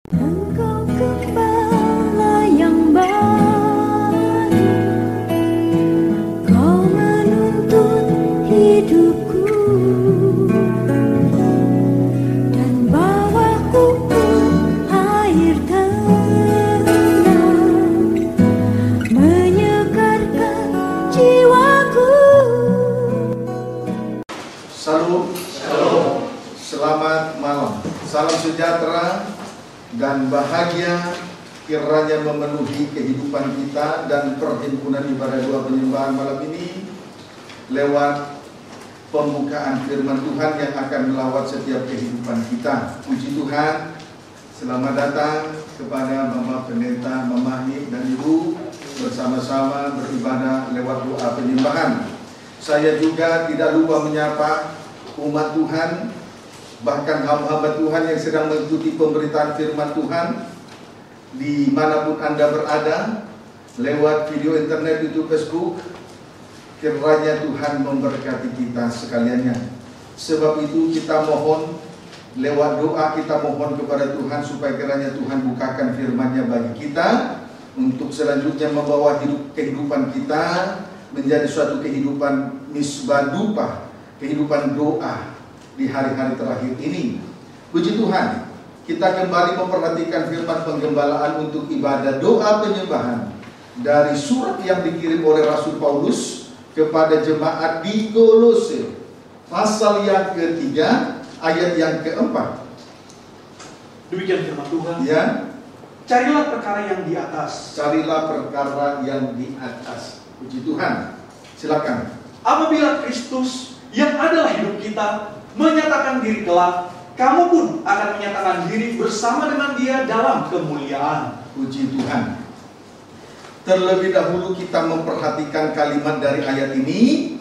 Engkau gembala yang baik, Kau menuntun hidupku dan bawaku ke air tenang, menyegarkan jiwaku. Salam, selamat malam. Salam sejahtera dan bahagia kiranya memenuhi kehidupan kita dan perhimpunan ibadah doa penyembahan malam ini lewat pembukaan firman Tuhan yang akan melawat setiap kehidupan kita. Puji Tuhan, selamat datang kepada Bapak Pendeta, Mama Hib dan Ibu bersama-sama beribadah lewat doa penyembahan. Saya juga tidak lupa menyapa umat Tuhan, bahkan hamba-hamba Tuhan yang sedang mengikuti pemberitaan firman Tuhan dimanapun Anda berada, lewat video internet, YouTube, Facebook. Kiranya Tuhan memberkati kita sekaliannya. Sebab itu kita mohon, lewat doa kita mohon kepada Tuhan supaya kiranya Tuhan bukakan firman-Nya bagi kita, untuk selanjutnya membawa kehidupan kita menjadi suatu kehidupan misbah dupa, kehidupan doa di hari-hari terakhir ini. Puji Tuhan, kita kembali memperhatikan firman penggembalaan untuk ibadah doa penyembahan dari surat yang dikirim oleh Rasul Paulus kepada jemaat di Kolose, pasal yang ketiga, ayat yang keempat. Demikian firman Tuhan. Ya. Carilah perkara yang di atas. Carilah perkara yang di atas. Puji Tuhan. Silakan. Apabila Kristus yang adalah hidup kita menyatakan diri kelak, kamu pun akan menyatakan diri bersama dengan Dia dalam kemuliaan. Puji Tuhan. Terlebih dahulu kita memperhatikan kalimat dari ayat ini.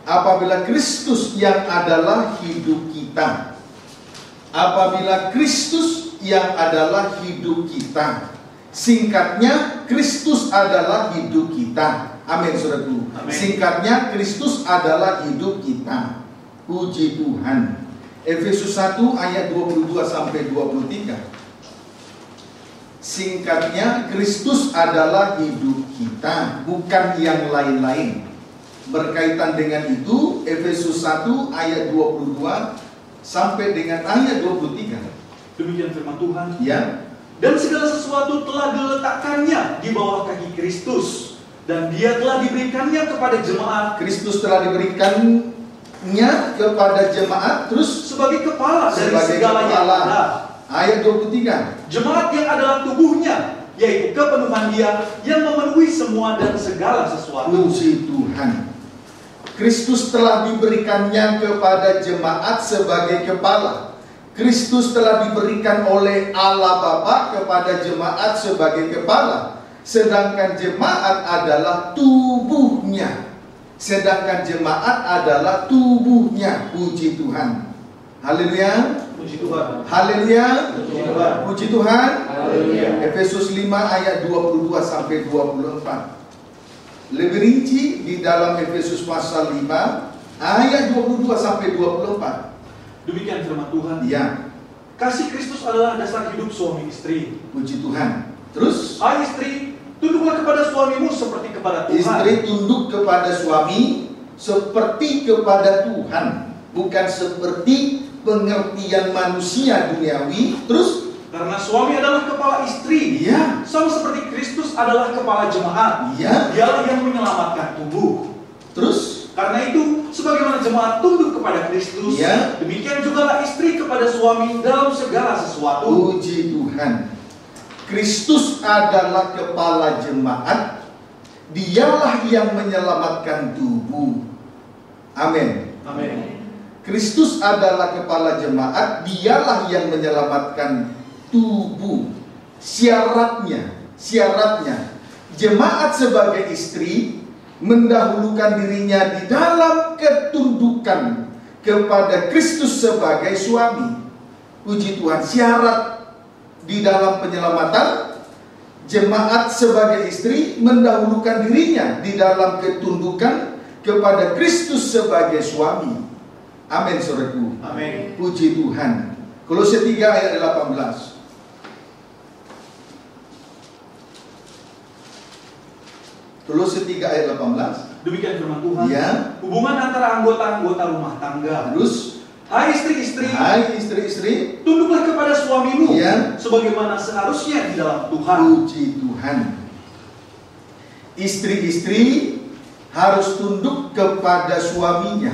Apabila Kristus yang adalah hidup kita. Apabila Kristus yang adalah hidup kita. Singkatnya, Kristus adalah hidup kita. Amin, saudaraku. Singkatnya, Kristus adalah hidup kita. Puji Tuhan. Efesus 1 ayat 22 sampai 23. Singkatnya, Kristus adalah hidup kita, bukan yang lain-lain. Berkaitan dengan itu, Efesus 1 ayat 22 sampai dengan ayat 23. Demikian firman Tuhan. Ya. Dan segala sesuatu telah diletakkannya di bawah kaki Kristus, dan Dia telah diberikannya kepada jemaat. Kristus telah diberikannya kepada jemaat, terus sebagai kepala dari sebagai segala yang kepala. ada. Ayat 23. Jemaat yang adalah tubuhnya, yaitu kepenuhan Dia yang memenuhi semua dan segala sesuatu. Puji Tuhan. Kristus telah diberikannya kepada jemaat sebagai kepala. Kristus telah diberikan oleh Allah Bapa kepada jemaat sebagai kepala. Sedangkan jemaat adalah tubuhnya. Sedangkan jemaat adalah tubuhnya. Puji Tuhan. Haleluya. Puji Tuhan. Haleluya. Puji Tuhan. Puji Tuhan. Haleluya. Efesus 5 ayat 22 sampai 24. Lebih rinci di dalam Efesus pasal 5 ayat 22 sampai 24. Demikian firman Tuhan. Ya. Kasih Kristus adalah dasar hidup suami istri. Puji Tuhan. Terus, Hai istri, tunduklah kepada suamimu seperti kepada Tuhan. istri tunduk kepada suami seperti kepada Tuhan, bukan seperti pengertian manusia duniawi. Terus, karena suami adalah kepala istri, ya, sama seperti Kristus adalah kepala jemaat. ya. Dialah yang menyelamatkan tubuh. Terus, Karena itu, sebagaimana jemaat tunduk kepada Kristus, ya, demikian jugalah istri kepada suami dalam segala sesuatu. puji Tuhan. Kristus adalah kepala jemaat. Dialah yang menyelamatkan tubuh. Amin. Amin. Kristus adalah kepala jemaat. Dialah yang menyelamatkan tubuh. Syaratnya jemaat sebagai istri mendahulukan dirinya di dalam ketundukan kepada Kristus sebagai suami. Puji Tuhan. Syarat di dalam penyelamatan, jemaat sebagai istri mendahulukan dirinya di dalam ketundukan kepada Kristus sebagai suami. Amin, saudaraku. Amin. Puji Tuhan. Kolose 3 ayat 18. Kolose 3 ayat 18. Demikian firman Tuhan. Ya. Hubungan antara anggota-anggota rumah tangga. Terus, Hai istri-istri, hai istri-istri, tunduklah kepada suamimu, ya, sebagaimana seharusnya di dalam Tuhan. puji Tuhan. Istri-istri harus tunduk kepada suaminya.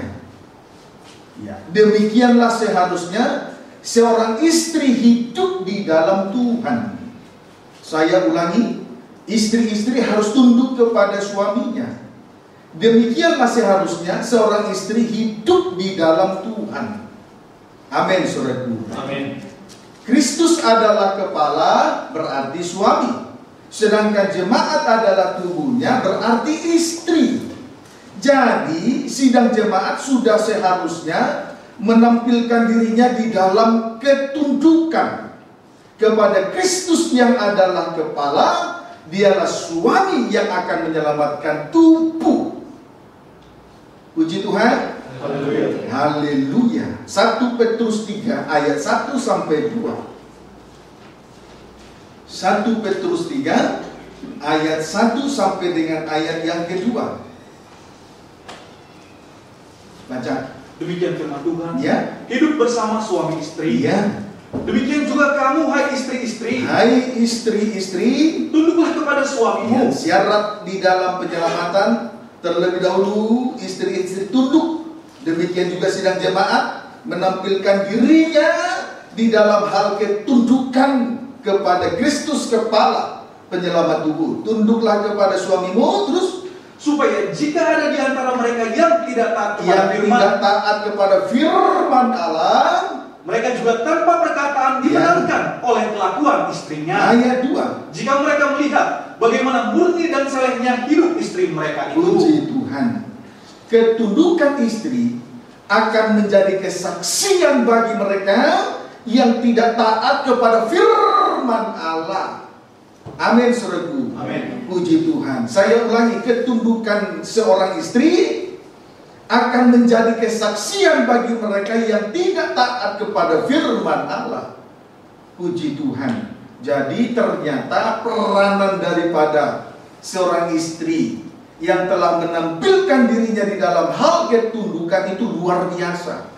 Ya. Demikianlah seharusnya seorang istri hidup di dalam Tuhan. Saya ulangi, istri-istri harus tunduk kepada suaminya. Demikianlah seharusnya seorang istri hidup di dalam Tuhan. Amin, saudaraku. Amin. Kristus adalah kepala, berarti suami. Sedangkan jemaat adalah tubuhnya, berarti istri. Jadi, sidang jemaat sudah seharusnya menampilkan dirinya di dalam ketundukan kepada Kristus yang adalah kepala. Dialah suami yang akan menyelamatkan tubuh. Puji Tuhan. Haleluya. Haleluya. 1 Petrus 3 ayat 1 sampai 2. 1 Petrus 3 ayat 1 sampai dengan ayat yang kedua. Baca. Demikian firman Tuhan. Ya. Hidup bersama suami istri. Iya. Demikian juga kamu, hai istri-istri, Hai istri-istri, tunduklah kepada suamimu. syarat di dalam penyelamatan terlebih dahulu istri-istri tunduk. Demikian juga sidang jemaat menampilkan dirinya di dalam hal ketundukan kepada Kristus kepala penyelamat tubuh. Tunduklah kepada suamimu, terus Supaya jika ada di antara mereka yang tidak taat kepada yang firman, tidak taat kepada firman Allah. mereka juga tanpa perkataan dimenangkan oleh kelakuan istrinya. Ayat 2. Jika mereka melihat bagaimana murni dan salehnya hidup istri mereka itu. Puji Tuhan. Ketundukan istri akan menjadi kesaksian bagi mereka yang tidak taat kepada firman Allah. Amin, saudaraku. Amin. Puji Tuhan. Saya ulangi, ketundukan seorang istri akan menjadi kesaksian bagi mereka yang tidak taat kepada firman Allah. Puji Tuhan. Jadi ternyata peranan daripada seorang istri yang telah menampilkan dirinya di dalam hal ketundukan itu luar biasa.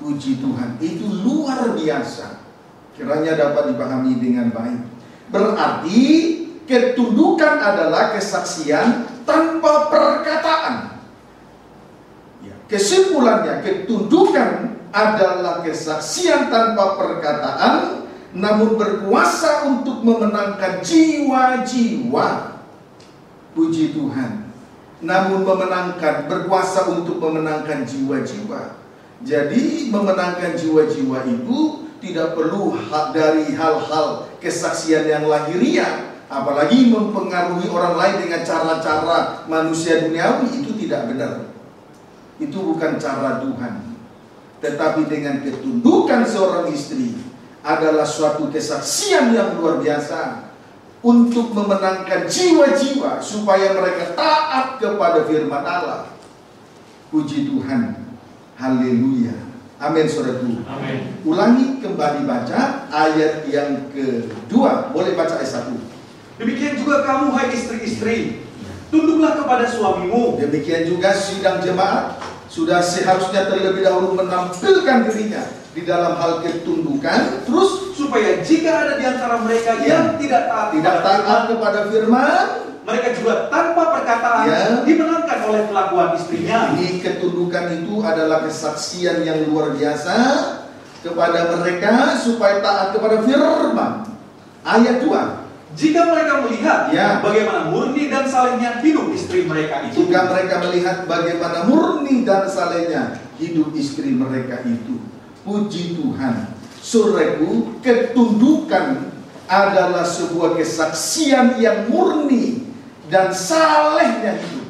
Puji Tuhan, itu luar biasa. Kiranya dapat dipahami dengan baik. Berarti ketundukan adalah kesaksian tanpa perkataan. Kesimpulannya, ketundukan adalah kesaksian tanpa perkataan, namun berkuasa untuk memenangkan jiwa-jiwa. Puji Tuhan. Namun berkuasa untuk memenangkan jiwa-jiwa. Jadi memenangkan jiwa-jiwa itu tidak perlu dari hal-hal kesaksian yang lahiriah, apalagi mempengaruhi orang lain dengan cara-cara manusia duniawi. Itu tidak benar. Itu bukan cara Tuhan. Tetapi dengan ketundukan seorang istri adalah suatu kesaksian yang luar biasa untuk memenangkan jiwa-jiwa supaya mereka taat kepada firman Allah. Puji Tuhan. Haleluya. Amin, saudaraku. Amin. Ulangi kembali baca ayat yang kedua. Boleh baca ayat 1. Demikian juga kamu, hai istri-istri, tunduklah kepada suamimu. Demikian juga sidang jemaat sudah seharusnya terlebih dahulu menampilkan dirinya di dalam hal ketundukan. Terus Supaya jika ada di antara mereka yang tidak taat kepada firman, mereka juga tanpa perkataan dimenangkan oleh kelakuan istrinya. Ini ketundukan itu adalah kesaksian yang luar biasa kepada mereka supaya taat kepada firman. Ayat 2. Jika mereka melihat bagaimana murni dan salehnya hidup istri mereka itu. Jika mereka melihat bagaimana murni dan salehnya hidup istri mereka itu. Puji Tuhan. Saudaraku, ketundukan adalah sebuah kesaksian yang murni dan salehnya hidup.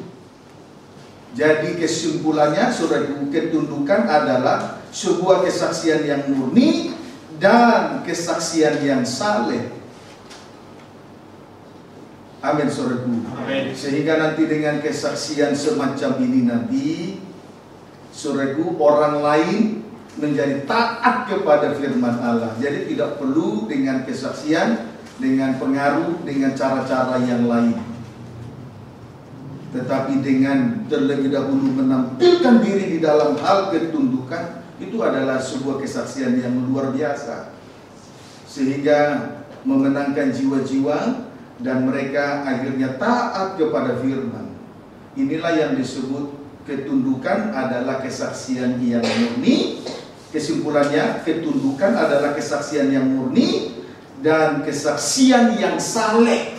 Jadi kesimpulannya, saudaraku, ketundukan adalah sebuah kesaksian yang murni dan kesaksian yang saleh. Amin, saudaraku. Amin. Sehingga nanti dengan kesaksian semacam ini nanti, saudaraku, orang lain menjadi taat kepada firman Allah. Jadi tidak perlu dengan kesaksian, dengan pengaruh, dengan cara-cara yang lain. Tetapi dengan terlebih dahulu menampilkan diri di dalam hal ketundukan, itu adalah sebuah kesaksian yang luar biasa, sehingga memenangkan jiwa-jiwa dan mereka akhirnya taat kepada firman. Inilah yang disebut ketundukan adalah kesaksian yang murni. Kesimpulannya, ketundukan adalah kesaksian yang murni dan kesaksian yang saleh.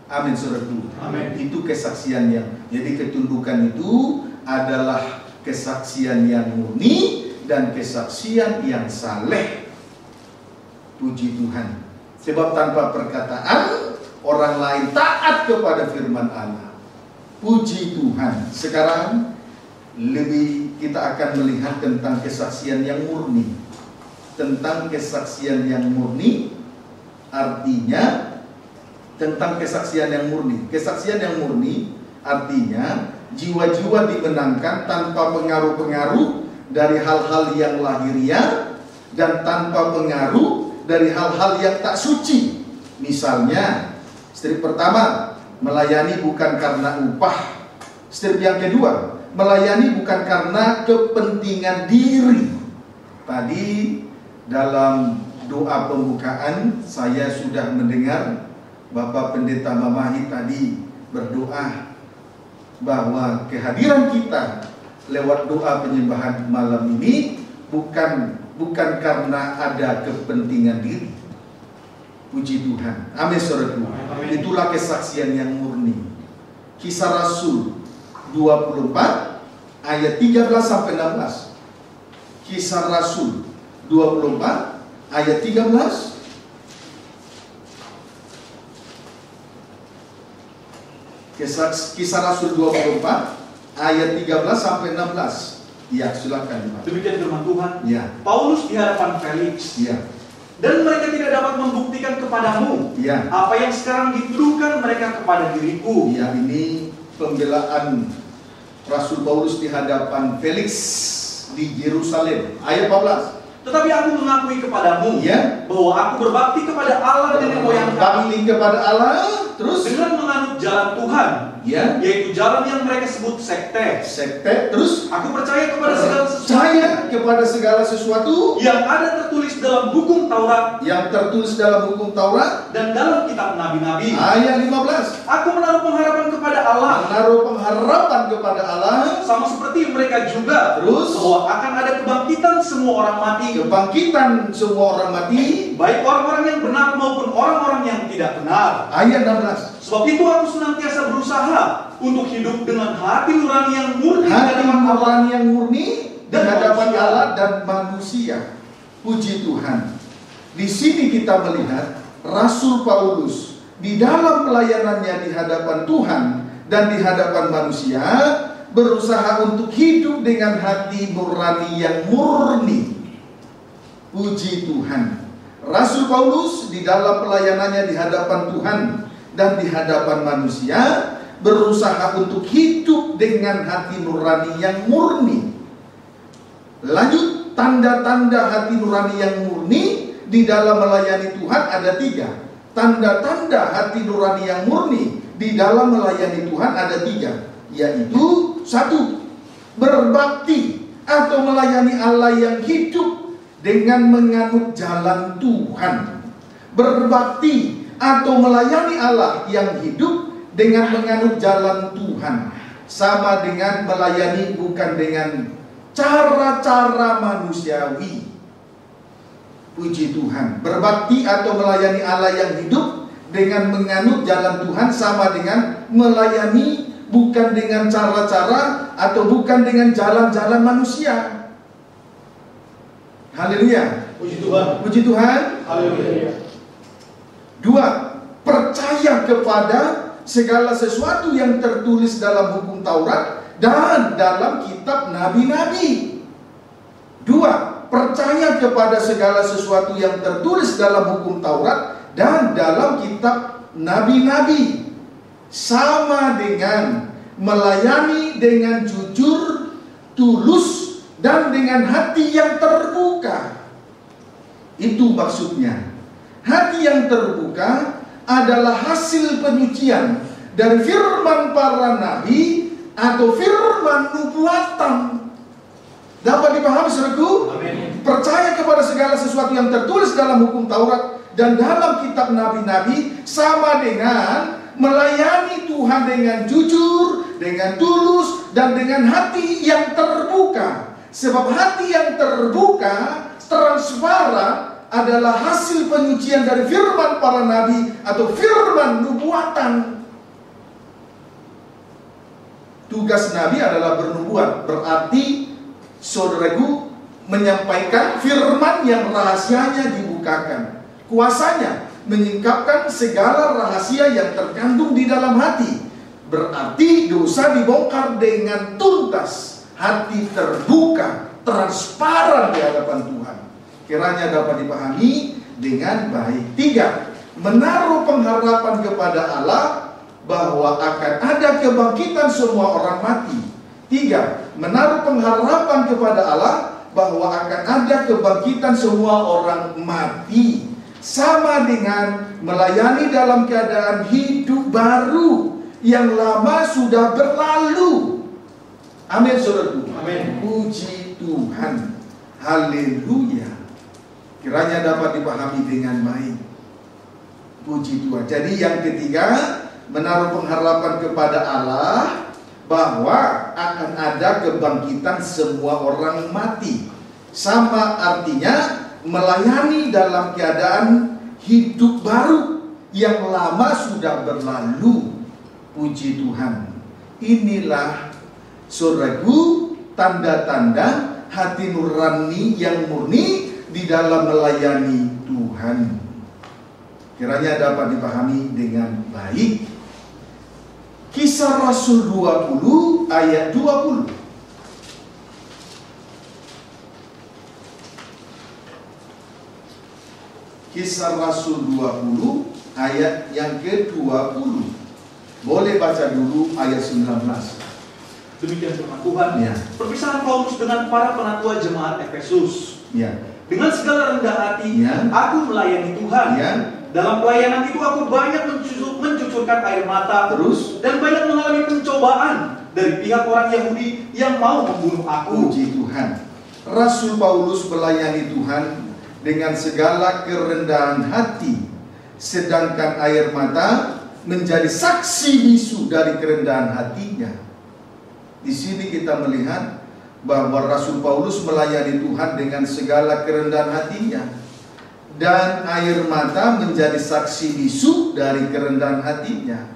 Amin, saudaraku. Amin. Itu kesaksian yang, jadi ketundukan itu adalah kesaksian yang murni dan kesaksian yang saleh. Puji Tuhan. Sebab tanpa perkataan orang lain taat kepada firman Allah. Puji Tuhan. Sekarang kita akan melihat tentang kesaksian yang murni. Tentang kesaksian yang murni artinya tentang kesaksian yang murni. Kesaksian yang murni artinya jiwa-jiwa dimenangkan tanpa pengaruh-pengaruh dari hal-hal yang lahiriah dan tanpa pengaruh dari hal-hal yang tak suci. Misalnya, strip pertama, melayani bukan karena upah. Strip yang kedua, melayani bukan karena kepentingan diri. Tadi dalam doa pembukaan saya sudah mendengar Bapak Pendeta Mamahi tadi berdoa bahwa kehadiran kita lewat doa penyembahan malam ini bukan karena ada kepentingan diri. Puji Tuhan. Amin, saudaraku. Itulah kesaksian yang murni. Kisah Rasul 24 ayat 13 sampai 16. Kisah Rasul 24 ayat 13 Kisah Rasul 24 ayat 13 sampai 16. Ya, silakan. Demikian firman Tuhan. Ya. Paulus di hadapan Felix. Ya. Dan mereka tidak dapat membuktikan kepadamu Ya. apa yang sekarang dituduhkan mereka kepada diriku. Ya, ini pembelaan Rasul Paulus di hadapan Felix di Yerusalem. Ayat 14. Tetapi aku mengakui kepadamu Ya. bahwa aku berbakti kepada Allah nenek moyang kami Bakti kepada Allah, terus dengan menganut jalan Tuhan, ya, yaitu jalan yang mereka sebut sekte. sekte, terus Aku percaya kepada segala sesuatu percaya kepada segala sesuatu yang ada tertulis dalam hukum Taurat yang tertulis dalam hukum Taurat. dan dalam kitab nabi-nabi. Ayat 15. Aku menaruh pengharapan kepada Allah, Menaruh pengharapan kepada Allah, sama seperti mereka juga, terus bahwa akan ada kebangkitan semua orang mati, kebangkitan semua orang mati. baik orang-orang yang benar maupun orang-orang yang tidak benar. Ayat 16. Sebab itu aku senantiasa berusaha untuk hidup dengan hati nurani yang murni di Hati hadapan Allah nurani yang murni di dan hadapan manusia. Allah dan manusia. Puji Tuhan. Di sini kita melihat Rasul Paulus di dalam pelayanannya di hadapan Tuhan dan di hadapan manusia berusaha untuk hidup dengan hati nurani yang murni. Puji Tuhan. Rasul Paulus di dalam pelayanannya di hadapan Tuhan dan di hadapan manusia berusaha untuk hidup dengan hati nurani yang murni. Lanjut, tanda-tanda hati nurani yang murni di dalam melayani Tuhan ada 3. Tanda-tanda hati nurani yang murni di dalam melayani Tuhan ada 3, yaitu 1. Berbakti atau melayani Allah yang hidup dengan menganut jalan Tuhan. Berbakti atau melayani Allah yang hidup dengan menganut jalan Tuhan, sama dengan melayani bukan dengan cara-cara manusiawi. Puji Tuhan. Berbakti atau melayani Allah yang hidup dengan menganut jalan Tuhan sama dengan melayani bukan dengan cara-cara atau bukan dengan jalan-jalan manusia. Haleluya. Puji Tuhan. Puji Tuhan. Haleluya. 2. Percaya kepada segala sesuatu yang tertulis dalam hukum Taurat dan dalam kitab nabi-nabi. 2. Percaya kepada segala sesuatu yang tertulis dalam hukum Taurat dan dalam kitab nabi-nabi. Sama dengan melayani dengan jujur, tulus, dan dengan hati yang terbuka. Itu maksudnya. Hati yang terbuka adalah hasil penyucian dari firman para nabi atau firman nubuatan. Dapat dipahami saudaraku? Percaya kepada segala sesuatu yang tertulis dalam hukum Taurat dan dalam kitab nabi-nabi sama dengan melayani Tuhan dengan jujur, dengan tulus, dan dengan hati yang terbuka. Sebab hati yang terbuka, transparan, adalah hasil penyucian dari firman para nabi atau firman nubuatan. Tugas nabi adalah bernubuat, berarti saudaraku menyampaikan firman yang rahasianya dibukakan. Kuasanya menyingkapkan segala rahasia yang terkandung di dalam hati. Berarti dosa dibongkar dengan tuntas. Hati terbuka, transparan di hadapan Tuhan. Kiranya dapat dipahami dengan baik. 3. Menaruh pengharapan kepada Allah bahwa akan ada kebangkitan semua orang mati. 3. Menaruh pengharapan kepada Allah bahwa akan ada kebangkitan semua orang mati. Sama dengan melayani dalam keadaan hidup baru yang lama sudah berlalu. Amin saudaraku. Amin. Puji Tuhan. Haleluya. Kiranya dapat dipahami dengan baik. Puji Tuhan. Jadi yang ketiga, menaruh pengharapan kepada Allah bahwa akan ada kebangkitan semua orang mati. Sama artinya melayani dalam keadaan hidup baru yang lama sudah berlalu. Puji Tuhan. Inilah saudaraku tanda-tanda hati nurani yang murni di dalam melayani Tuhan. Kiranya dapat dipahami dengan baik. Kisah Rasul 20 ayat 20. Kisah Rasul 20 ayat yang ke-20. Boleh baca dulu ayat 19. Demikian firman Tuhan. Ya. Perpisahan Paulus dengan para penatua jemaat Efesus. Ya. Dengan segala rendah hati, Ya. aku melayani Tuhan. Ya. Dalam pelayanan itu aku banyak mencucurkan air mata. Terus Dan banyak mengalami pencobaan dari pihak orang Yahudi yang mau membunuh aku. puji Tuhan. Rasul Paulus melayani Tuhan dengan segala kerendahan hati, sedangkan air mata menjadi saksi bisu dari kerendahan hatinya. Di sini kita melihat bahwa Rasul Paulus melayani Tuhan dengan segala kerendahan hatinya, dan air mata menjadi saksi bisu dari kerendahan hatinya.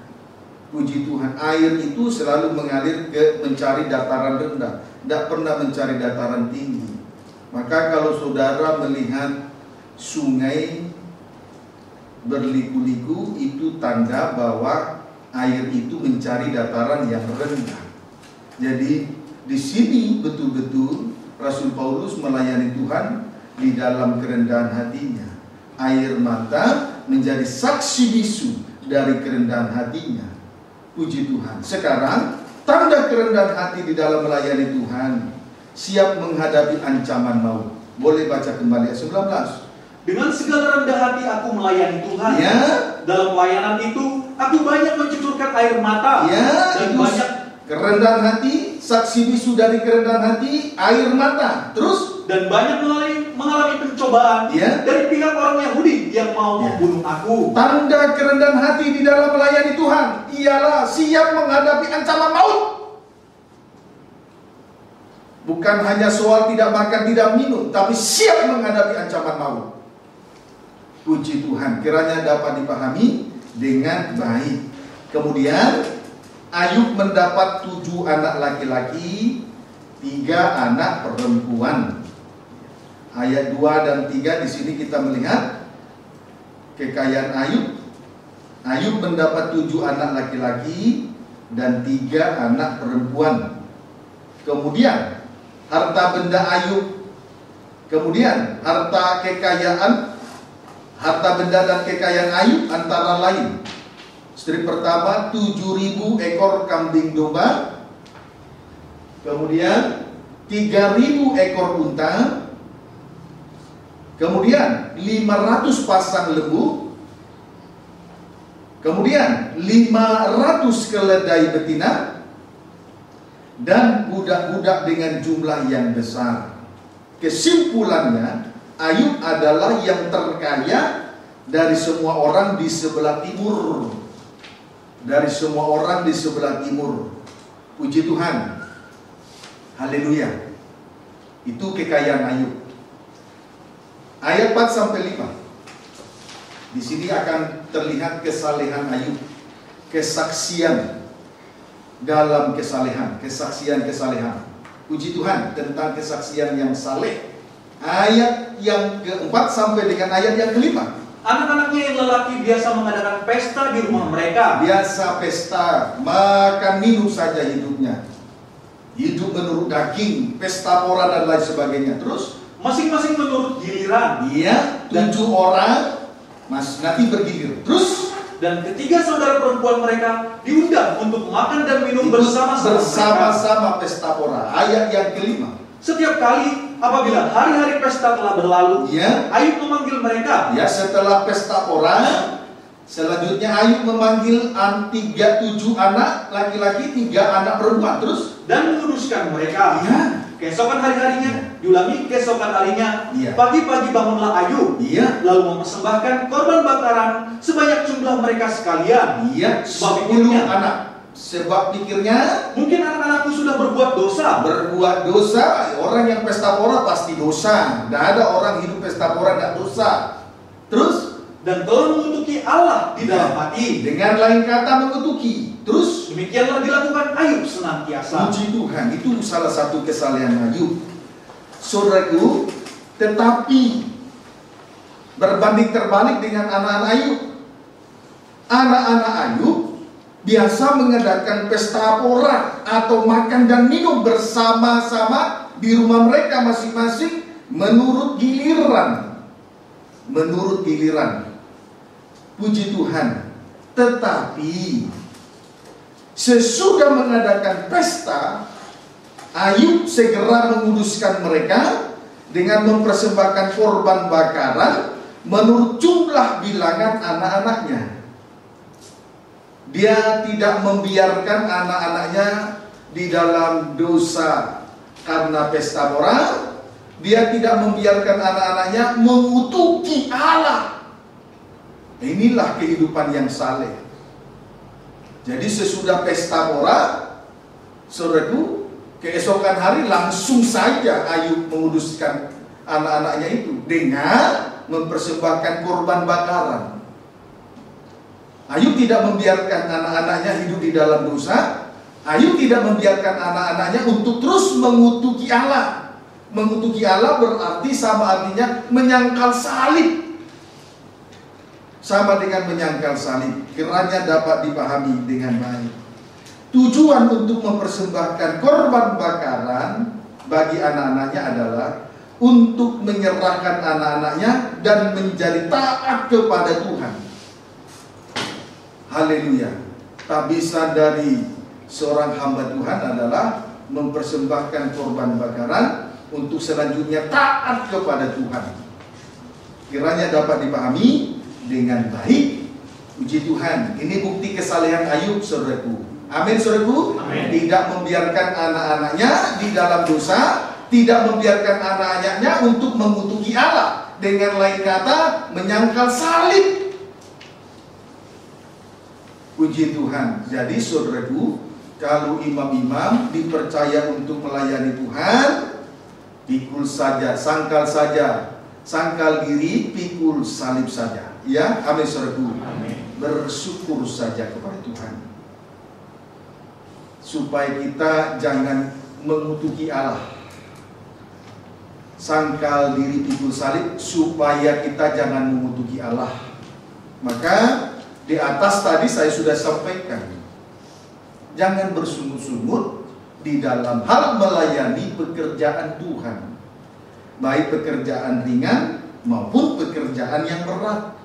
Puji Tuhan, air itu selalu mengalir ke mencari dataran rendah, tidak pernah mencari dataran tinggi. Maka kalau saudara melihat sungai berliku-liku, itu tanda bahwa air itu mencari dataran yang rendah. Jadi di sini betul-betul Rasul Paulus melayani Tuhan di dalam kerendahan hatinya. Air mata menjadi saksi bisu dari kerendahan hatinya. Puji Tuhan. Sekarang tanda kerendahan hati di dalam melayani Tuhan, siap menghadapi ancaman maut. Boleh baca kembali ayat 19. Dengan segala rendah hati aku melayani Tuhan. Ya. Dalam pelayanan itu aku banyak mencucurkan air mata. Ya, Dan itu banyak kerendahan hati, saksi bisu dari kerendahan hati, air mata. Terus banyak mengalami pencobaan Ya. dari pihak orang Yahudi yang mau Ya. membunuh aku. tanda kerendahan hati di dalam melayani Tuhan ialah siap menghadapi ancaman maut. Bukan hanya soal tidak makan, tidak minum, tapi siap menghadapi ancaman maut. Puji Tuhan, kiranya dapat dipahami dengan baik. Kemudian Ayub mendapat 7 anak laki-laki, 3 anak perempuan. Ayat 2 dan 3 di sini kita melihat kekayaan Ayub. Ayub mendapat 7 anak laki-laki dan 3 anak perempuan. Kemudian harta benda Ayub, kemudian harta benda dan kekayaan Ayub antara lain: istri pertama 7.000 ekor kambing domba, kemudian 3.000 ekor unta, kemudian 500 pasang lembu, Kemudian 500 keledai betina dan budak-budak dengan jumlah yang besar. Kesimpulannya, Ayub adalah yang terkaya dari semua orang di sebelah timur. Dari semua orang di sebelah timur. Puji Tuhan. Haleluya. Itu kekayaan Ayub. Ayat 4-5. Di sini akan terlihat kesalehan Ayub, kesaksian dalam kesalehan, kesaksian-kesalehan. Puji Tuhan tentang kesaksian yang saleh. Ayat yang keempat sampai dengan ayat yang kelima. Anak-anaknya yang lelaki biasa mengadakan pesta di rumah mereka. Biasa pesta, makan minum saja hidupnya. Hidup menurut daging, pesta pora dan lain sebagainya. Terus Masing-masing menurut giliran. Iya, 7 orang nanti bergilir. Terus Dan ketiga saudara perempuan mereka diundang untuk makan dan minum ikut bersama-sama pesta pora. Ayat yang kelima. Setiap kali apabila hari-hari pesta telah berlalu, Ya, Ayub memanggil mereka. ya, setelah pesta pora, selanjutnya Ayub memanggil 7 anak laki-laki, 3 anak perempuan. Terus Dan menguduskan mereka. ya, Keesokan harinya, diulangi keesokan harinya. Iya. Pagi-pagi bangunlah Ayub, iya, lalu mempersembahkan korban bakaran sebanyak jumlah mereka sekalian. iya, 10 anak. Sebab pikirnya Mungkin anak-anakku sudah berbuat dosa. berbuat dosa. Orang yang pesta pora pasti dosa. Tidak ada orang hidup pesta pora tidak dosa. Terus Dan telah mengutuki Allah di dalam hati. dengan lain kata mengutuki. Terus Demikianlah dilakukan Ayub senantiasa. puji Tuhan, itu salah satu kesalehan Ayub. Saudaraku, tetapi berbanding terbalik dengan anak-anak Ayub. Anak-anak Ayub biasa mengadakan pesta pora atau makan dan minum bersama-sama di rumah mereka masing-masing menurut giliran. Menurut giliran. Puji Tuhan. Tetapi sesudah mengadakan pesta, Ayub segera menguduskan mereka dengan mempersembahkan korban bakaran menurut jumlah bilangan anak-anaknya. Dia tidak membiarkan anak-anaknya di dalam dosa karena pesta pora. Dia tidak membiarkan anak-anaknya mengutuki Allah. Inilah kehidupan yang saleh. Jadi sesudah pesta pora, saudaraku, keesokan hari langsung saja Ayub menguduskan anak-anaknya itu dengan mempersembahkan korban bakaran. Ayub tidak membiarkan anak-anaknya hidup di dalam dosa. Ayub tidak membiarkan anak-anaknya untuk terus mengutuki Allah. Mengutuki Allah berarti sama artinya menyangkal salib. Sama dengan menyangkal salib. Kiranya dapat dipahami dengan baik. Tujuan untuk mempersembahkan korban bakaran bagi anak-anaknya adalah untuk menyerahkan anak-anaknya dan menjadi taat kepada Tuhan. Haleluya. Tabisan dari seorang hamba Tuhan adalah mempersembahkan korban bakaran untuk selanjutnya taat kepada Tuhan. Kiranya dapat dipahami dengan baik. Puji Tuhan. Ini bukti kesalehan Ayub, saudaraku. Amin, saudaraku. Amin. Tidak membiarkan anak-anaknya di dalam dosa, tidak membiarkan anak-anaknya untuk mengutuki Allah. Dengan lain kata, menyangkal salib. Puji Tuhan. Jadi saudaraku, kalau imam-imam dipercaya untuk melayani Tuhan, pikul saja, sangkal saja, sangkal diri, pikul salib saja. Ya, amin saudaraku. Amin. Bersyukur saja kepada Tuhan, supaya kita jangan mengutuki Allah. Sangkal diri, pikul salib, supaya kita jangan mengutuki Allah. Maka di atas tadi saya sudah sampaikan, jangan bersungut-sungut di dalam hal melayani pekerjaan Tuhan, baik pekerjaan ringan maupun pekerjaan yang berat,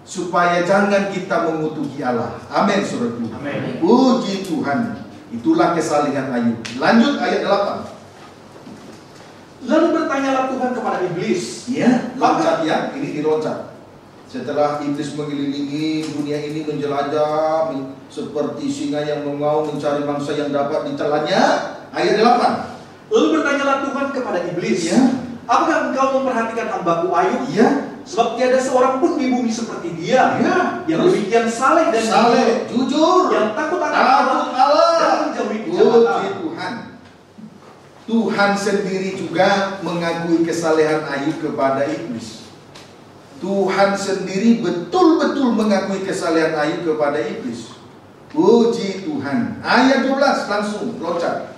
supaya jangan kita mengutuki Allah. Amin, saudaraku. Amin. Puji Tuhan. Itulah kesalehan Ayub. Lanjut ayat 8. Lalu bertanyalah Tuhan kepada iblis. Ya, loncat ya, ini diloncat. Setelah iblis mengelilingi dunia ini menjelajah seperti singa yang mengaum mencari mangsa yang dapat ditelannya. Ayat 8. Lalu bertanyalah Tuhan kepada iblis, Ya. apakah engkau memperhatikan hambaku Ayub? Ya. Sebab tiada seorang pun di bumi seperti dia, Ya. yang demikian saleh dan Saleh, jujur, yang takut akan takut Allah, dan menjauhi puji kejahatan. Tuhan. Tuhan sendiri juga mengakui kesalehan Ayub kepada iblis. Tuhan sendiri betul-betul mengakui kesalehan Ayub kepada iblis. Puji Tuhan. Ayat 12 langsung loncat.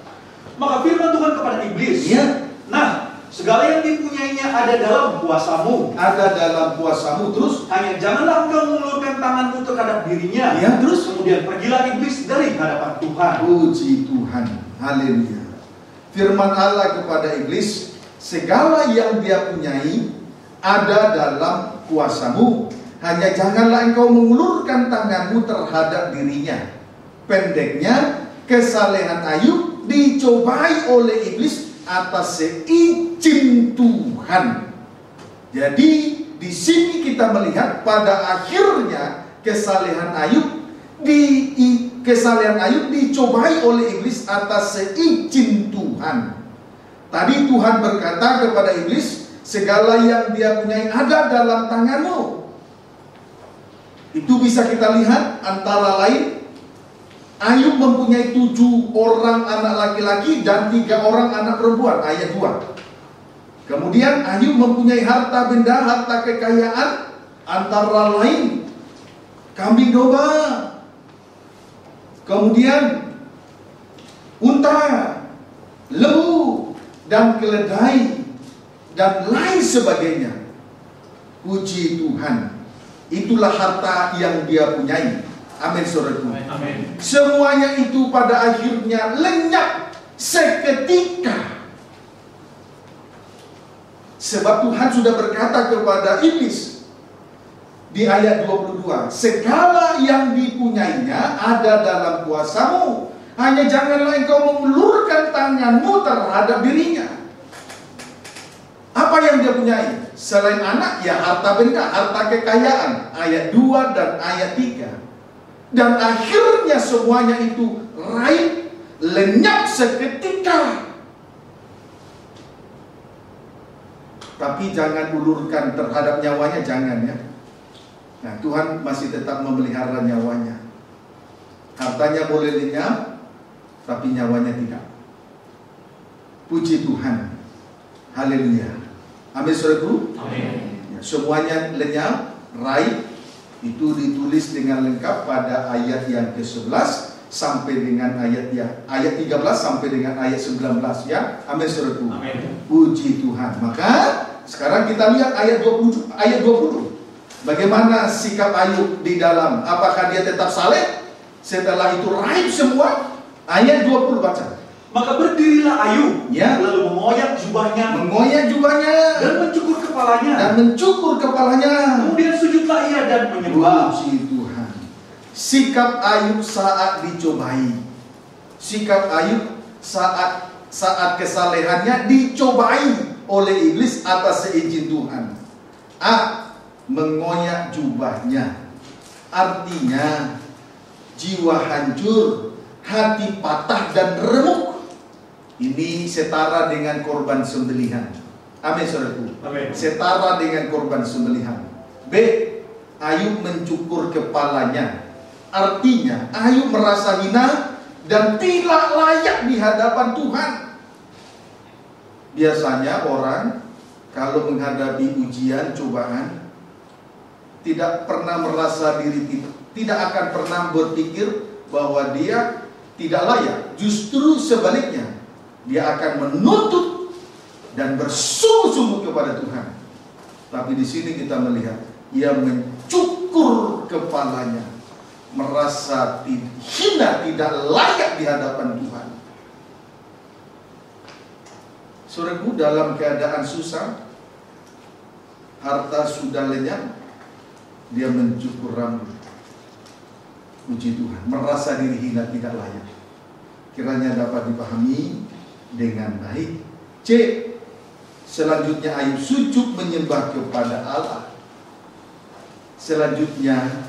Maka firman Tuhan kepada iblis, Ya. nah, segala yang dipunyainya ada dalam kuasamu. Ada dalam kuasamu. Terus, Hanya janganlah engkau mengulurkan tanganmu terhadap dirinya. ya, terus. Kemudian pergilah iblis dari hadapan Tuhan. Puji Tuhan. Haleluya. Firman Allah kepada iblis, segala yang dia punyai ada dalam kuasamu. Hanya janganlah engkau mengulurkan tanganmu terhadap dirinya. Pendeknya, kesalehan Ayub dicobai oleh iblis atas seizin Tuhan. Jadi di sini kita melihat pada akhirnya kesalehan Ayub dicobai oleh iblis atas seizin Tuhan. Tadi Tuhan berkata kepada iblis, segala yang dia punyai ada dalam tanganmu. Itu bisa kita lihat antara lain Ayub mempunyai 7 orang anak laki-laki dan 3 orang anak perempuan, ayat 2. Kemudian Ayub mempunyai harta benda, harta kekayaan, antara lain kambing domba, kemudian unta, lembu, dan keledai, dan lain sebagainya. Puji Tuhan. Itulah harta yang dia punyai. Amin, saudaraku. Amin. Semuanya itu pada akhirnya lenyap seketika. Sebab Tuhan sudah berkata kepada iblis di ayat 22, segala yang dipunyainya ada dalam kuasamu. Hanya janganlah engkau mengulurkan tanganmu terhadap dirinya. Apa yang dia punyai? Selain anak, ya harta benda, harta kekayaan. Ayat 2 dan ayat 3. Dan akhirnya semuanya itu raib, lenyap seketika. Tapi jangan ulurkan terhadap nyawanya, jangan ya. Nah, Tuhan masih tetap memelihara nyawanya. Hartanya boleh lenyap, tapi nyawanya tidak. Puji Tuhan. Haleluya. Amin, saudaraku. Amin. Ya, semuanya lenyap, raib. Itu ditulis dengan lengkap pada ayat yang ke-11 sampai dengan ayat 13 sampai dengan ayat 19 ya. Amin, saudaraku. Amin. Puji Tuhan. Maka sekarang kita lihat ayat 20. Bagaimana sikap Ayub di dalam, apakah dia tetap saleh setelah itu raib semua? Ayat 20 baca. Maka berdirilah Ayub, Ya. lalu mengoyak jubahnya dan mencukur kepalanya. Kemudian sujudlah ia dan menyembah. Puji Tuhan. Sikap Ayub saat dicobai. Sikap Ayub saat kesalehannya dicobai oleh iblis atas seizin Tuhan. Mengoyak jubahnya. Artinya jiwa hancur, hati patah dan remuk. Ini setara dengan korban sembelihan. Amin, saudaraku. Amin. Setara dengan korban sembelihan. B. Ayub mencukur kepalanya. Artinya Ayub merasa hina dan tidak layak di hadapan Tuhan. Biasanya orang kalau menghadapi ujian, cobaan, tidak pernah merasa diri, tidak akan pernah berpikir bahwa dia tidak layak. Justru sebaliknya, dia akan menuntut dan bersungguh-sungguh kepada Tuhan. Tapi di sini kita melihat ia mencukur kepalanya, merasa hina, tidak layak di hadapan Tuhan. Saudaraku, dalam keadaan susah, harta sudah lenyap, dia mencukur rambut. Puji Tuhan, merasa diri hina, tidak layak. Kiranya dapat dipahami dengan baik. C. Selanjutnya Ayub sujud menyembah kepada Allah. Selanjutnya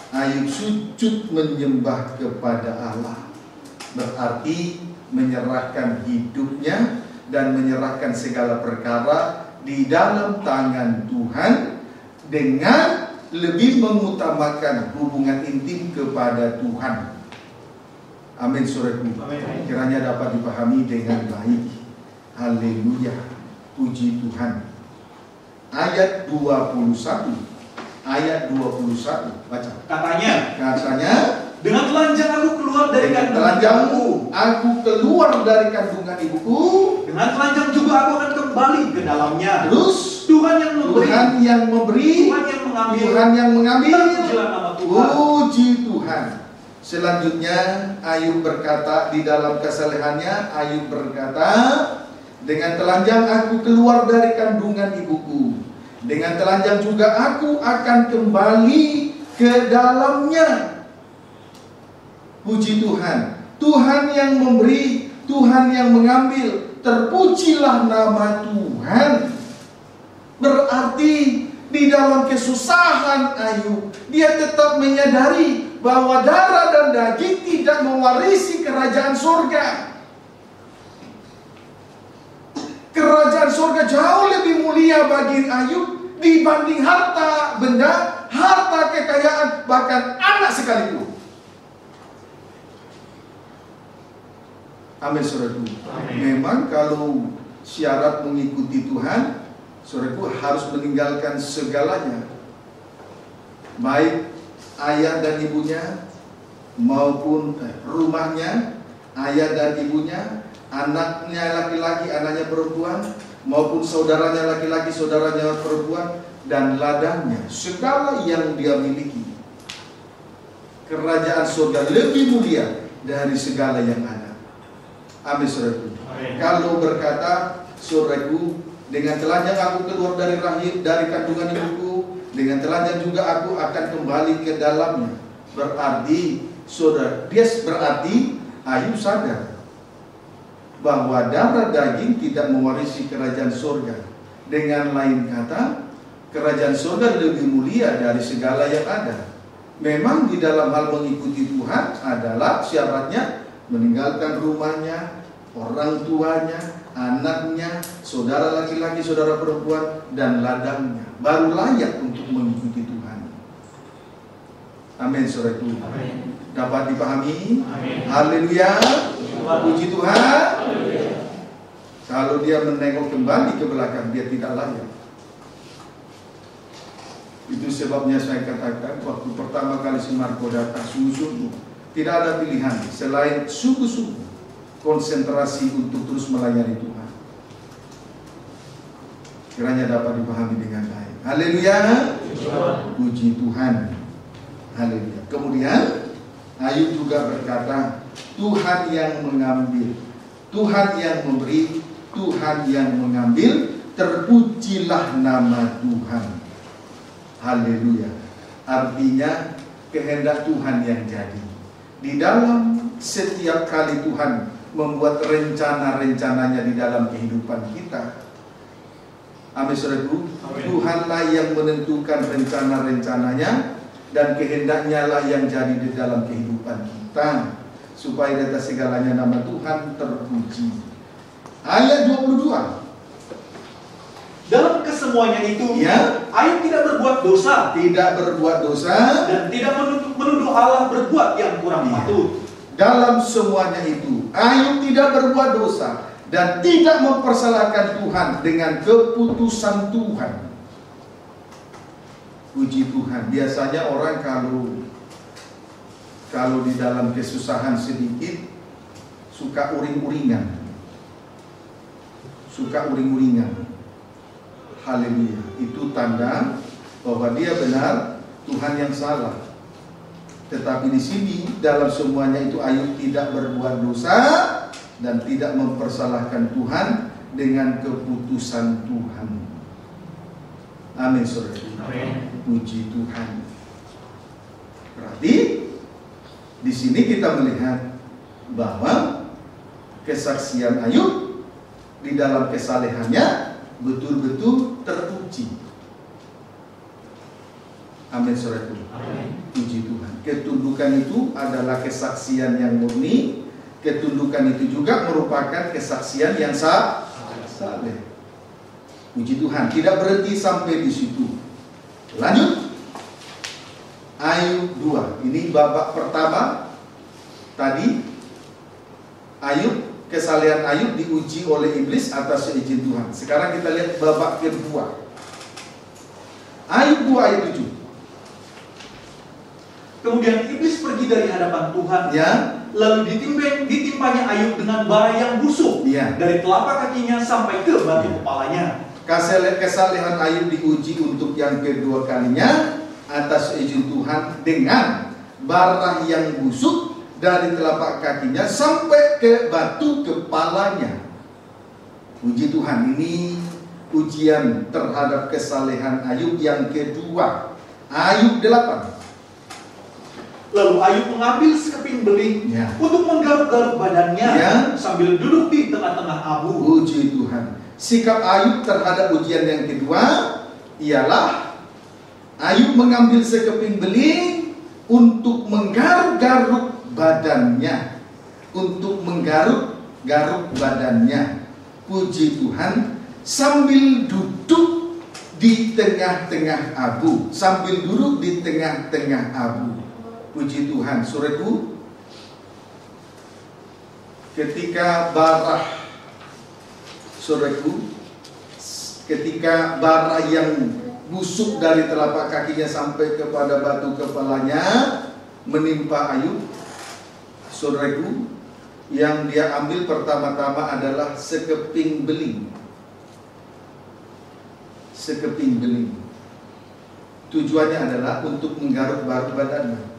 Ayub sujud menyembah kepada Allah, berarti menyerahkan hidupnya dan menyerahkan segala perkara di dalam tangan Tuhan dengan lebih mengutamakan hubungan intim kepada Tuhan. Amin, saudaraku. Kiranya dapat dipahami dengan baik. Haleluya, puji Tuhan. Ayat 21. Ayat 21, baca. Katanya, dengan telanjang aku keluar dari kandungan ibuku. Aku keluar dari kandungan ibuku. Dengan telanjang juga aku akan kembali ke dalamnya. Terus Tuhan yang memberi, Tuhan yang mengambil. Terpujilah nama Tuhan. Puji Tuhan. Selanjutnya Ayub berkata, di dalam kesalehannya Ayub berkata, dengan telanjang aku keluar dari kandungan ibuku. Dengan telanjang juga aku akan kembali ke dalamnya. Puji Tuhan. Tuhan yang memberi, Tuhan yang mengambil. Terpujilah nama Tuhan. Berarti di dalam kesusahan Ayub, dia tetap menyadari bahwa darah dan daging tidak mewarisi kerajaan surga. Kerajaan surga jauh lebih mulia bagi Ayub dibanding harta benda, harta kekayaan, bahkan anak sekalipun. Amin, saudaraku. Memang kalau syarat mengikuti Tuhan, saudaraku harus meninggalkan segalanya, baik ayah dan ibunya maupun rumahnya, ayah dan ibunya, anaknya laki-laki, anaknya perempuan, maupun saudaranya laki-laki, saudaranya perempuan, dan ladangnya, segala yang dia miliki. Kerajaan surga lebih mulia dari segala yang ada. Amin, saudaraku. Kalau berkata, saudaraku, dengan telanjang aku keluar dari rahim, dari kandungan ibuku, dengan telanjang juga aku akan kembali ke dalamnya. Berarti, saudara, dia berarti Ayub sadar bahwa darah daging tidak mewarisi kerajaan surga. Dengan lain kata, kerajaan surga lebih mulia dari segala yang ada. Memang di dalam hal mengikuti Tuhan adalah syaratnya meninggalkan rumahnya, orang tuanya, anaknya, saudara laki-laki, saudara perempuan, dan ladangnya. Baru layak untuk mengikuti Tuhan. Amin, saudaraku. Dapat dipahami? Haleluya. Puji Tuhan. Kalau dia menengok kembali ke belakang, dia tidak layak. Itu sebabnya saya katakan waktu pertama kali si Marco datang, sungguh-sungguh tidak ada pilihan selain sungguh-sungguh konsentrasi untuk terus melayani Tuhan. Kiranya dapat dipahami dengan baik. Haleluya. Puji Tuhan. Haleluya. Kemudian Ayub juga berkata, Tuhan yang mengambil, Tuhan yang memberi, Tuhan yang mengambil, terpujilah nama Tuhan. Haleluya. Artinya kehendak Tuhan yang jadi. Di dalam setiap kali Tuhan membuat rencana-rencananya di dalam kehidupan kita, amin, saudaraku, Tuhanlah yang menentukan rencana-rencananya, dan kehendaknya lah yang jadi di dalam kehidupan kita, supaya di atas segalanya nama Tuhan terpuji. Ayat 22. Dalam kesemuanya itu, ya, Ayub tidak berbuat dosa, dan tidak menuduh Allah berbuat yang kurang patut. Dalam semuanya itu, Ayub tidak berbuat dosa dan tidak mempersalahkan Tuhan dengan keputusan Tuhan. Puji Tuhan. Biasanya orang kalau di dalam kesusahan sedikit suka uring-uringan. Haleluya. Itu tanda bahwa dia benar, Tuhan yang salah. Tetapi di sini dalam semuanya itu Ayub tidak berbuat dosa dan tidak mempersalahkan Tuhan dengan keputusan Tuhan. Amin, saudara. Puji Tuhan. Berarti di sini kita melihat bahwa kesaksian Ayub di dalam kesalehannya betul-betul terpuji. Amin, saudaraku. Puji Tuhan. Ketundukan itu adalah kesaksian yang murni. Ketundukan itu juga merupakan kesaksian yang saleh. Puji Tuhan. Tidak berhenti sampai di situ. Lanjut. Ayub 2. Ini babak pertama. Tadi Ayub, kesalehan Ayub diuji oleh iblis atas izin Tuhan. Sekarang kita lihat babak kedua. Ayub 2 ayat 7. Kemudian iblis pergi dari hadapan Tuhan, Ya. lalu ditimpanya Ayub dengan bara yang busuk, Ya. dari telapak kakinya sampai ke batu kepalanya. Kesalehan Ayub diuji untuk yang kedua kalinya atas izin Tuhan dengan bara yang busuk dari telapak kakinya sampai ke batu kepalanya. Puji Tuhan, ini ujian terhadap kesalehan Ayub yang kedua. Ayub 8. Lalu Ayub mengambil sekeping beling Ya. untuk menggaruk-garuk badannya, Ya. sambil duduk di tengah-tengah abu. Puji Tuhan. Sikap Ayub terhadap ujian yang kedua ialah Ayub mengambil sekeping beling untuk menggaruk-garuk badannya. Untuk menggaruk-garuk badannya. Puji Tuhan. Sambil duduk di tengah-tengah abu. Sambil duduk di tengah-tengah abu. Puji Tuhan, saudaraku. Ketika bara, saudaraku, ketika bara yang busuk dari telapak kakinya sampai kepada batu kepalanya menimpa Ayub, saudaraku, yang dia ambil pertama-tama adalah sekeping beling. Sekeping beling. Tujuannya adalah untuk menggaruk-garuk badannya.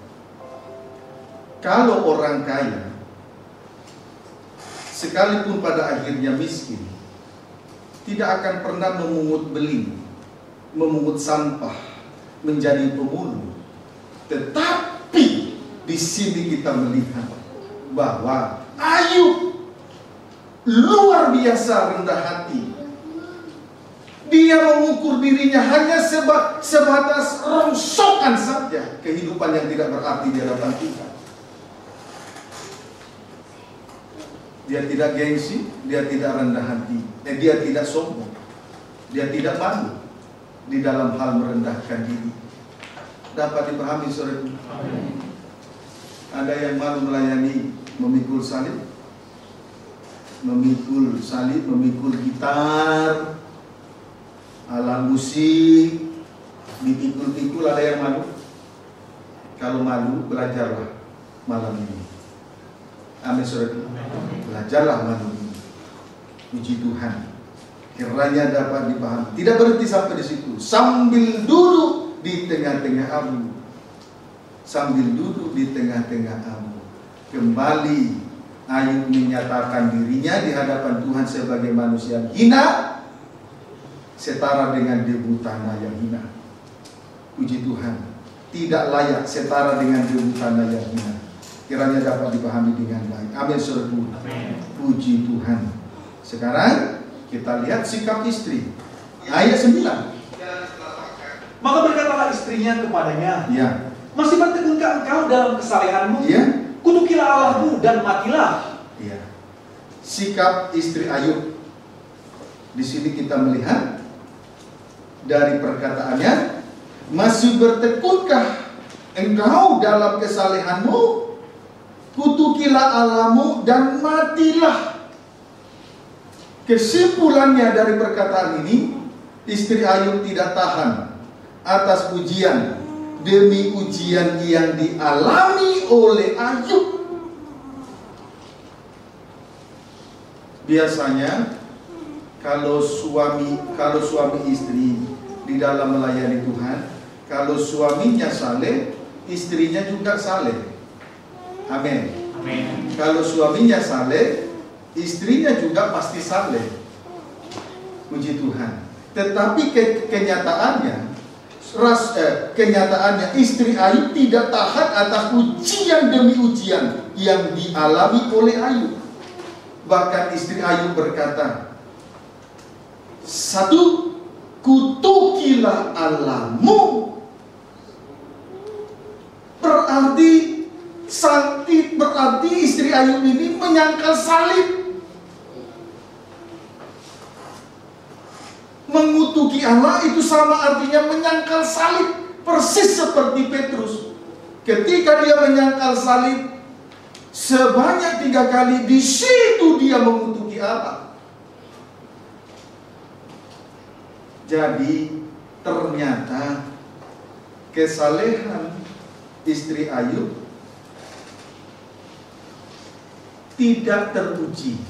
Kalau orang kaya, sekalipun pada akhirnya miskin, tidak akan pernah memungut beling, memungut sampah, menjadi pemulung. Tetapi di sini kita melihat bahwa Ayub luar biasa rendah hati. Dia mengukur dirinya hanya sebatas rongsokan saja, kehidupan yang tidak berarti di hadapan Tuhan. Dia tidak gengsi, dia tidak rendah hati, dia tidak sombong, dia tidak malu di dalam hal merendahkan diri. Dapat dipahami, saudaraku? Ada yang malu melayani memikul salib, memikul gitar, alat musik, dipikul-pikul. Ada yang malu? Kalau malu, belajarlah malam ini. Amin, saudara. Belajarlah malam ini. Puji Tuhan. Kiranya dapat dipahami. Tidak berhenti sampai di situ. Sambil duduk di tengah-tengah abu. Sambil duduk di tengah-tengah abu. Kembali Ayub menyatakan dirinya di hadapan Tuhan sebagai manusia hina, setara dengan debu tanah yang hina. Puji Tuhan. Tidak layak, setara dengan debu tanah yang hina. Kiranya dapat dipahami dengan baik. Amin, saudaraku. Puji Tuhan. Sekarang kita lihat sikap istri. Ayat 9. Maka berkatalah istrinya kepadanya, Ya. masih bertekunkah engkau dalam kesalehanmu? Ya. Kutukilah Allahmu dan matilah. Ya. Sikap istri Ayub. Di sini kita melihat dari perkataannya, masih bertekunkah engkau dalam kesalehanmu? Kutukilah Allahmu dan matilah. Kesimpulannya dari perkataan ini, istri Ayub tidak tahan atas ujian demi ujian yang dialami oleh Ayub. Biasanya kalau suami istri di dalam melayani Tuhan, kalau suaminya saleh, istrinya juga saleh. Amin. Amin. Kalau suaminya saleh, istrinya juga pasti saleh. Puji Tuhan. Tetapi kenyataannya istri Ayub tidak tahan atas ujian demi ujian yang dialami oleh Ayub. Bahkan istri Ayub berkata, satu, kutukilah Allahmu istri Ayub ini menyangkal salib. Mengutuki Allah itu sama artinya menyangkal salib. Persis seperti Petrus. Ketika dia menyangkal salib sebanyak 3 kali, di situ dia mengutuki Allah. Jadi ternyata kesalehan istri Ayub tidak teruji.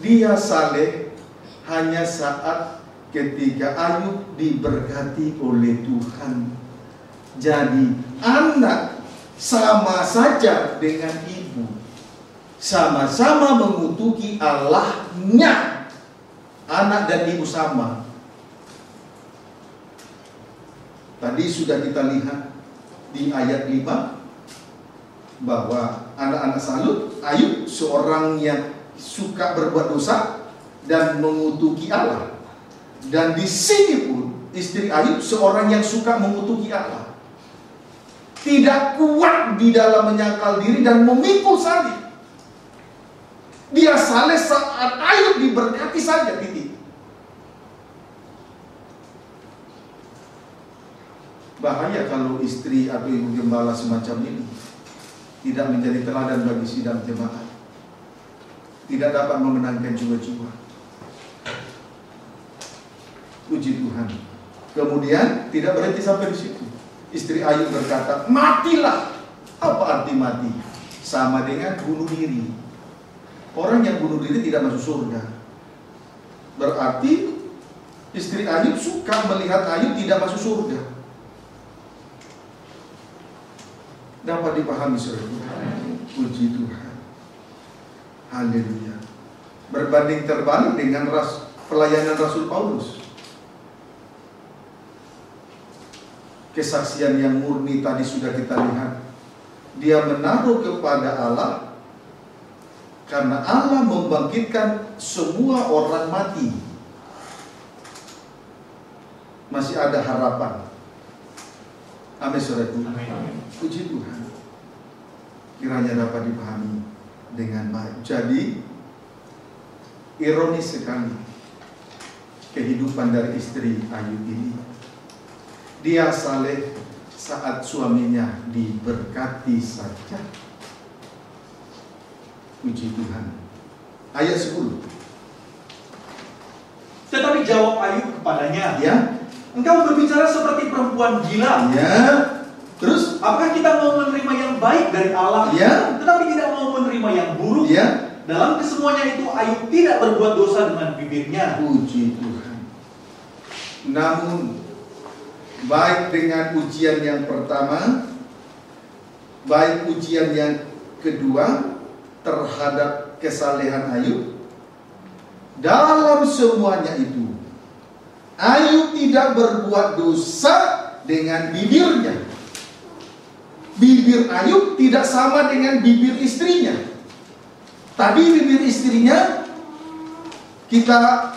Dia saleh hanya saat ketika Ayub diberkati oleh Tuhan. Jadi anak sama saja dengan ibu, sama-sama mengutuki Allahnya. Anak dan ibu sama. Tadi sudah kita lihat di ayat 5 bahwa anak-anak Salut, Ayub seorang yang suka berbuat dosa dan mengutuki Allah. Dan di sini pun istri Ayub seorang yang suka mengutuki Allah. Tidak kuat di dalam menyangkal diri dan memikul salib. Dia saleh saat Ayub diberkati saja, titik. Bahaya kalau istri atau ibu gembala semacam ini tidak menjadi teladan bagi sidang jemaat, tidak dapat memenangkan jiwa-jiwa. Puji Tuhan. Kemudian tidak berhenti sampai di situ. Istri Ayub berkata, matilah. Apa arti mati? Sama dengan bunuh diri. Orang yang bunuh diri tidak masuk surga. Berarti istri Ayub suka melihat Ayub tidak masuk surga. Dapat dipahami saudara? Puji Tuhan. Haleluya. Berbanding terbalik dengan pelayanan Rasul Paulus. Kesaksian yang murni tadi sudah kita lihat. Dia menaruh kepada Allah karena Allah membangkitkan semua orang mati. Masih ada harapan. Amin saudaraku. Puji Tuhan. Kiranya dapat dipahami dengan baik. Jadi ironis sekali kehidupan dari istri Ayub ini. Dia saleh saat suaminya diberkati saja. Puji Tuhan. Ayat 10. Tetapi jawab Ayub kepadanya, Ya. engkau berbicara seperti perempuan gila. Ya. Terus? Apakah kita mau menerima yang baik dari Allah, Ya. tetapi tidak mau menerima yang buruk? Ya. Dalam kesemuanya itu Ayub tidak berbuat dosa dengan bibirnya. Puji Tuhan. Namun baik dengan ujian yang pertama, baik ujian yang kedua terhadap kesalehan Ayub, dalam semuanya itu Ayub tidak berbuat dosa dengan bibirnya. Bibir Ayub tidak sama dengan bibir istrinya. Tadi bibir istrinya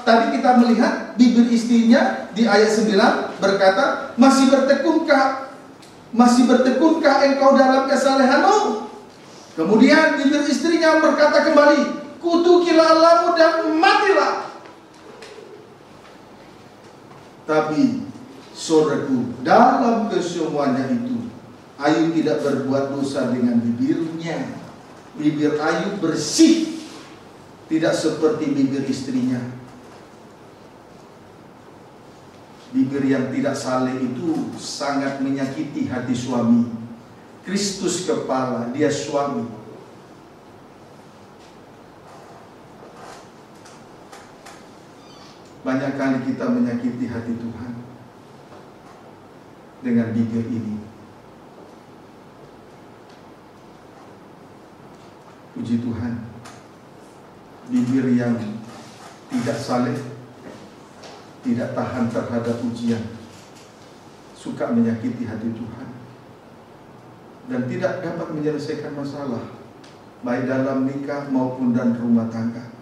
tadi kita melihat bibir istrinya di ayat 9 berkata, masih bertekunkah engkau dalam kesalehanmu? Kemudian bibir istrinya berkata kembali, kutukilah Allahmu dan matilah. Tapi saudaraku, dalam kesemuanya itu Ayub tidak berbuat dosa dengan bibirnya. Bibir Ayub bersih, tidak seperti bibir istrinya. Bibir yang tidak saleh itu sangat menyakiti hati suami. Kristus kepala, dia suami. Banyak kali kita menyakiti hati Tuhan dengan bibir ini. Puji Tuhan. Bibir yang tidak saleh, tidak tahan terhadap ujian, suka menyakiti hati Tuhan, dan tidak dapat menyelesaikan masalah, baik dalam nikah maupun dan rumah tangga.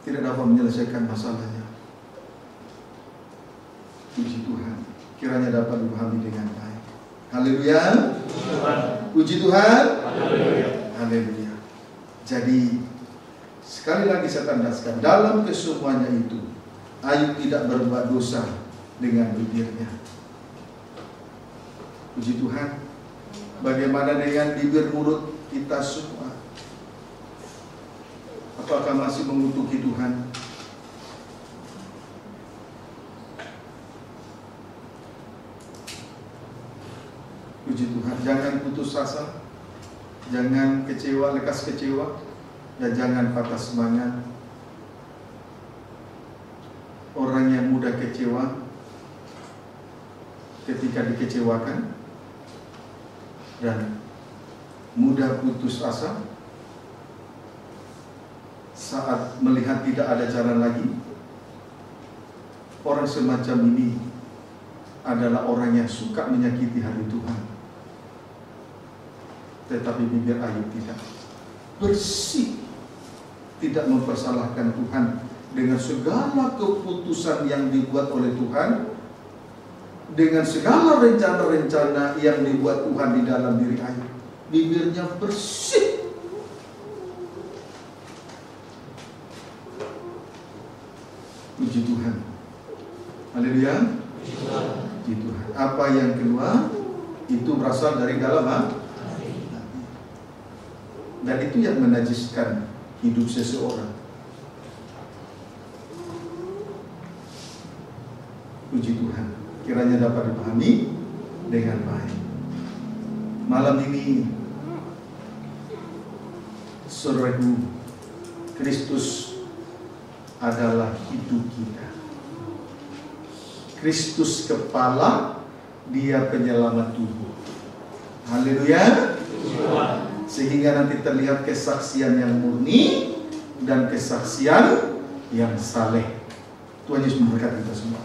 Tidak dapat menyelesaikan masalahnya. Puji Tuhan. Kiranya dapat dipahami dengan baik. Haleluya. Puji Tuhan. Haleluya. Haleluya. Jadi sekali lagi saya tandaskan, dalam kesemuanya itu Ayub tidak berbuat dosa dengan bibirnya. Puji Tuhan. Bagaimana dengan bibir mulut kita semua? Apakah masih mengutuki Tuhan? Puji Tuhan. Jangan putus asa, jangan kecewa, lekas kecewa, dan jangan patah semangat. Orang yang mudah kecewa ketika dikecewakan dan mudah putus asa saat melihat tidak ada jalan lagi. Orang semacam ini adalah orang yang suka menyakiti hati Tuhan. Tetapi bibir Ayub tidak, bersih, tidak mempersalahkan Tuhan dengan segala keputusan yang dibuat oleh Tuhan, dengan segala rencana-rencana yang dibuat Tuhan di dalam diri Ayub. Bibirnya bersih. Puji Tuhan. Haleluya. Puji Tuhan. Apa yang keluar itu berasal dari dalam hati. Dan itu yang menajiskan hidup seseorang. Puji Tuhan. Kiranya dapat dipahami dengan baik. Malam ini, saudaraku, Kristus adalah hidup kita. Kristus kepala, Dia penyelamat tubuh. Haleluya. Sehingga nanti terlihat kesaksian yang murni dan kesaksian yang saleh. Tuhan Yesus memberkati kita semua.